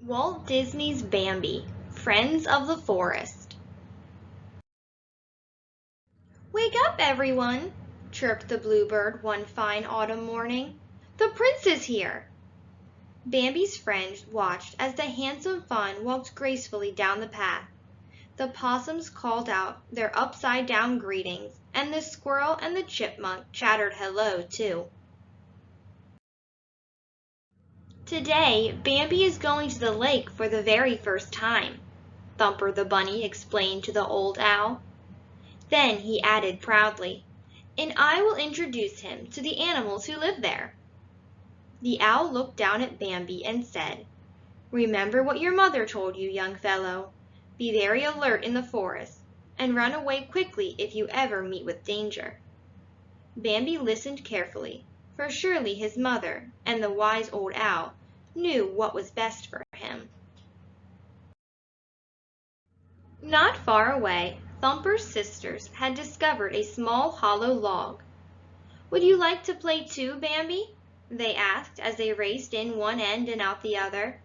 Walt Disney's Bambi, Friends of the Forest. "Wake up, everyone," chirped the bluebird one fine autumn morning. "The prince is here." Bambi's friends watched as the handsome fawn walked gracefully down the path. The possums called out their upside-down greetings, and the squirrel and the chipmunk chattered hello, too. "Today, Bambi is going to the lake for the very first time," Thumper the bunny explained to the old owl. Then he added proudly, "And I will introduce him to the animals who live there." The owl looked down at Bambi and said, "Remember what your mother told you, young fellow. Be very alert in the forest, and run away quickly if you ever meet with danger." Bambi listened carefully, for surely his mother and the wise old owl knew what was best for him. Not far away, Thumper's sisters had discovered a small hollow log. "Would you like to play too, Bambi?" they asked as they raced in one end and out the other.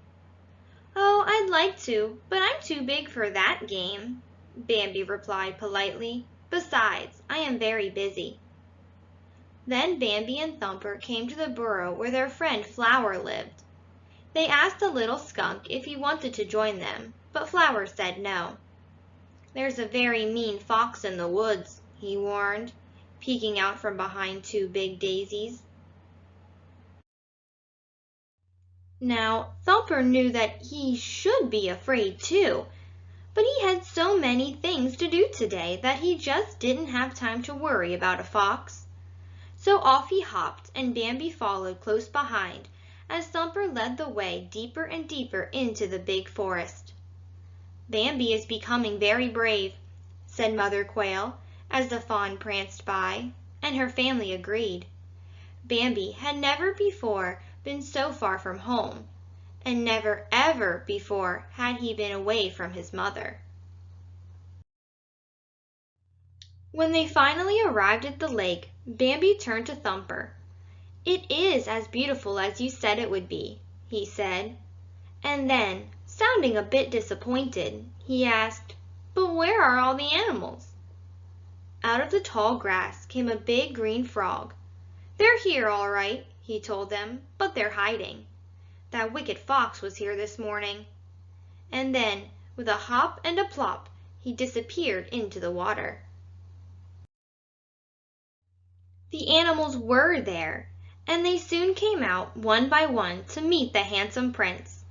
"Oh, I'd like to, but I'm too big for that game," Bambi replied politely. "Besides, I am very busy." Then Bambi and Thumper came to the burrow where their friend Flower lived. They asked the little skunk if he wanted to join them, but Flower said no. "There's a very mean fox in the woods," he warned, peeking out from behind two big daisies. Now, Thumper knew that he should be afraid too, but he had so many things to do today that he just didn't have time to worry about a fox. So off he hopped, and Bambi followed close behind as Thumper led the way deeper and deeper into the big forest. "Bambi is becoming very brave," said Mother Quail as the fawn pranced by, and her family agreed. Bambi had never before been so far from home, and never ever before had he been away from his mother. When they finally arrived at the lake, Bambi turned to Thumper. "It is as beautiful as you said it would be," he said. And then, sounding a bit disappointed, he asked, "But where are all the animals?" Out of the tall grass came a big green frog. "They're here all right," he told them, "but they're hiding. That wicked fox was here this morning." And then, with a hop and a plop, he disappeared into the water. The animals were there, and they soon came out one by one to meet the handsome prince.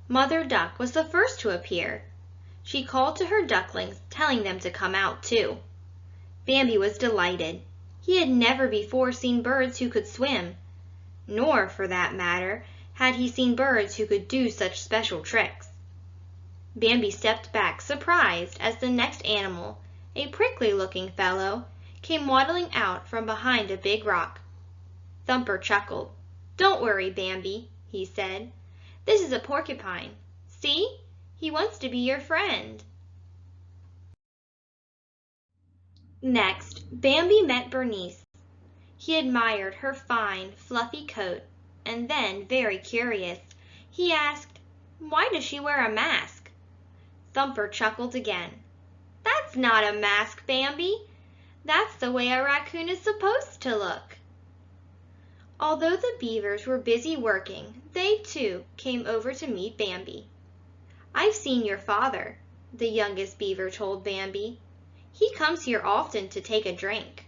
Mother Duck was the first to appear. She called to her ducklings, telling them to come out too. Bambi was delighted. He had never before seen birds who could swim, nor, for that matter, had he seen birds who could do such special tricks. Bambi stepped back surprised as the next animal, a prickly-looking fellow, came waddling out from behind a big rock. Thumper chuckled. "Don't worry, Bambi," he said. "This is a porcupine. See? He wants to be your friend." Next, Bambi met Bernice. He admired her fine, fluffy coat, and then, very curious, he asked, "Why does she wear a mask?" Thumper chuckled again. "That's not a mask, Bambi. That's the way a raccoon is supposed to look." Although the beavers were busy working, they too came over to meet Bambi. "I've seen your father," the youngest beaver told Bambi. "He comes here often to take a drink."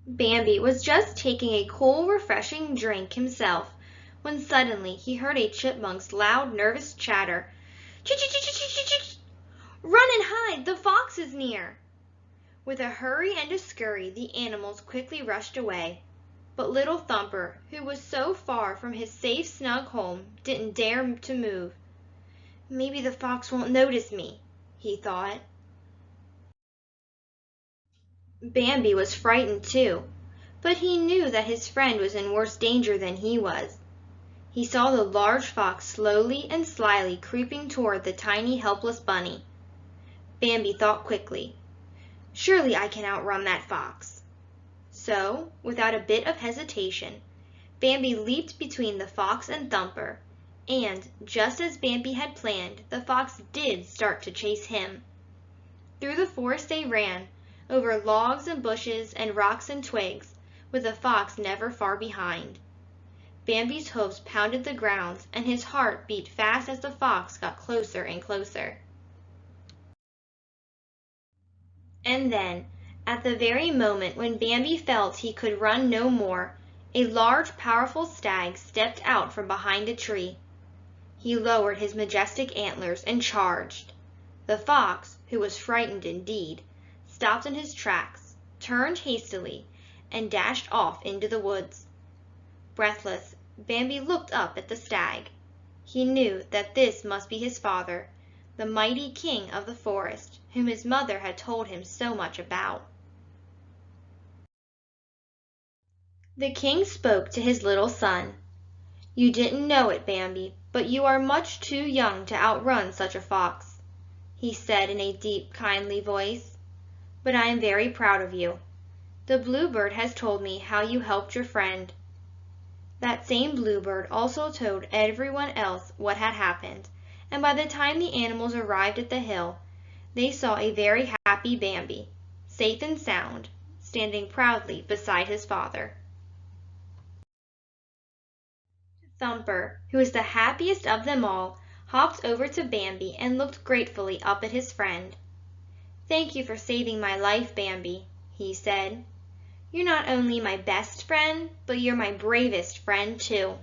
Bambi was just taking a cool, refreshing drink himself when suddenly he heard a chipmunk's loud, nervous chatter. "Ch-ch-ch-ch-ch-ch! Run and hide! The fox is near!" With a hurry and a scurry, the animals quickly rushed away. But little Thumper, who was so far from his safe, snug home, didn't dare to move. "Maybe the fox won't notice me," he thought. Bambi was frightened too, but he knew that his friend was in worse danger than he was. He saw the large fox slowly and slyly creeping toward the tiny, helpless bunny. Bambi thought quickly, "Surely I can outrun that fox." So, without a bit of hesitation, Bambi leaped between the fox and Thumper, and, just as Bambi had planned, the fox did start to chase him. Through the forest they ran, over logs and bushes and rocks and twigs, with the fox never far behind. Bambi's hoofs pounded the ground, and his heart beat fast as the fox got closer and closer. And then, at the very moment when Bambi felt he could run no more, a large, powerful stag stepped out from behind a tree. He lowered his majestic antlers and charged. The fox, who was frightened indeed, stopped in his tracks, turned hastily, and dashed off into the woods. Breathless, Bambi looked up at the stag. He knew that this must be his father, the mighty king of the forest, whom his mother had told him so much about. The king spoke to his little son. "You didn't know it, Bambi, but you are much too young to outrun such a fox," he said in a deep, kindly voice. "But I am very proud of you. The bluebird has told me how you helped your friend." That same bluebird also told everyone else what had happened, and by the time the animals arrived at the hill, they saw a very happy Bambi, safe and sound, standing proudly beside his father. Thumper, who was the happiest of them all, hopped over to Bambi and looked gratefully up at his friend. "Thank you for saving my life, Bambi," he said. "You're not only my best friend, but you're my bravest friend, too."